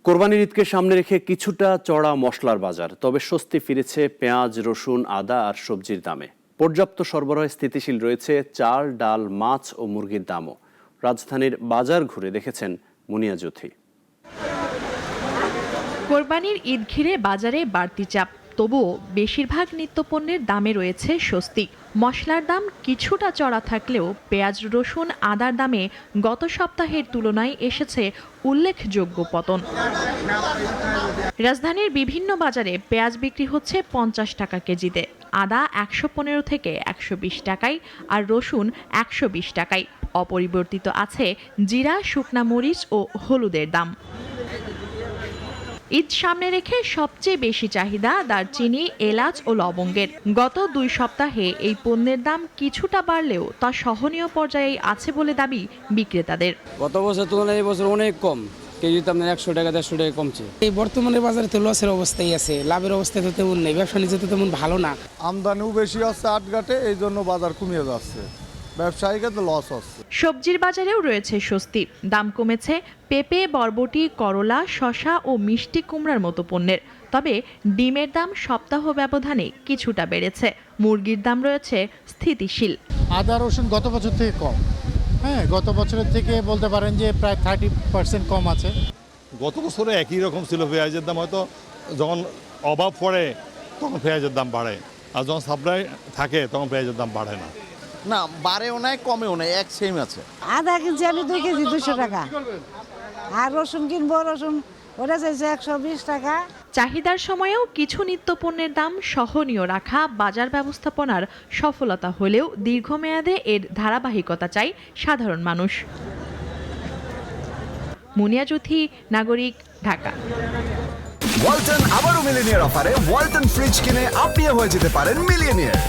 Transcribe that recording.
কোরবানির ঈদকে সামনে রেখে কিছুটা চড়া মশলার বাজার, তবে স্বস্তি ফিরেছে পেঁয়াজ, রসুন, আদা আর সবজির দামে। পর্যাপ্ত সরবরাহে স্থিতিশীল রয়েছে চাল, ডাল, মাছ ও মুরগির দামও। রাজধানীর বাজার ঘুরে দেখেছেন মুনিয়া জ্যোতি। কোরবানির ঈদ ঘিরে বাজারে বাড়তি চাপ, তবুও বেশিরভাগ নিত্যপণ্যের দামে রয়েছে স্বস্তি। মশলার দাম কিছুটা চড়া থাকলেও পেঁয়াজ, রসুন, আদার দামে গত সপ্তাহের তুলনায় এসেছে উল্লেখযোগ্য পতন। রাজধানীর বিভিন্ন বাজারে পেঁয়াজ বিক্রি হচ্ছে 50 টাকা কেজিতে, আদা 115 থেকে 120 টাকায় আর রসুন 120 টাকায়। অপরিবর্তিত আছে জিরা, শুকনা মরিচ ও হলুদের দাম। ঈদ সামনে রেখে সবচেয়ে বেশি চাহিদা দারচিনি, এলাচ ও লবঙ্গের। গত 2 সপ্তাহে এই পণ্যের দাম কিছুটা বাড়লেও তা সহনীয় পর্যায়ে আছে বলে দাবি বিক্রেতাদের। গত বছর তুলনায় এই বছর অনেক কম, কেজিতে আপনার 100 টাকা 150 টাকা কমছে। এই বর্তমানে বাজারে তো লসের অবস্থায় আছে, লাভের অবস্থা তো তেমন নেই, ব্যবসা নিজে তো তেমন ভালো না। আমদানিও বেশি হচ্ছে আটঘাটে, এই জন্য বাজার কমিয়ে যাচ্ছে, ব্যবসায়ীকে তো লস হচ্ছে। সবজির বাজারেও রয়েছে স্বস্তি, দাম কমেছে পেঁপে, বরবটি, করলা, শসা ও মিষ্টি কুমড়ার মতো পণ্যের। তবে ডিমের দাম সপ্তাহ ব্যবধানে কিছুটা বেড়েছে। মুরগির দাম রয়েছে স্থিতিশীল। আদা, রসুন গত বছর থেকে কম। গত বছরের থেকে বলতে পারেন যে প্রায় 30% কম আছে। গত বছরে একই রকম ছিল পেঁয়াজের দাম, হয়তো যখন অভাব পড়ে তখন পেঁয়াজের দাম বাড়ে, আর যখন সাপ্লাই থাকে তখন পেঁয়াজের দাম বাড়ে না। না, বাড়েও নাই কমেও নাই, এক সেম আছে। আদা কিনছি আমি 2 কেজি 200 টাকা, আর রসুন কিনবো, রসুন ওটা চাইছে 120 টাকা। চাহিদার সময়েও কিছু নিত্যপণ্যের দাম সহনীয় রাখা বাজার ব্যবস্থাপনার সফলতা হলেও দীর্ঘমেয়াদে এর ধারাবাহিকতা চাই সাধারণ মানুষ। মুনিয়া জ্যোতি, নাগরিক, ঢাকা। ওয়ালটন আবারও মিলিনিয়ার অফারে ওয়ালটন ফ্রিজ কিনে আপনিও হয়ে যেতে পারেন মিলিয়নিয়ার।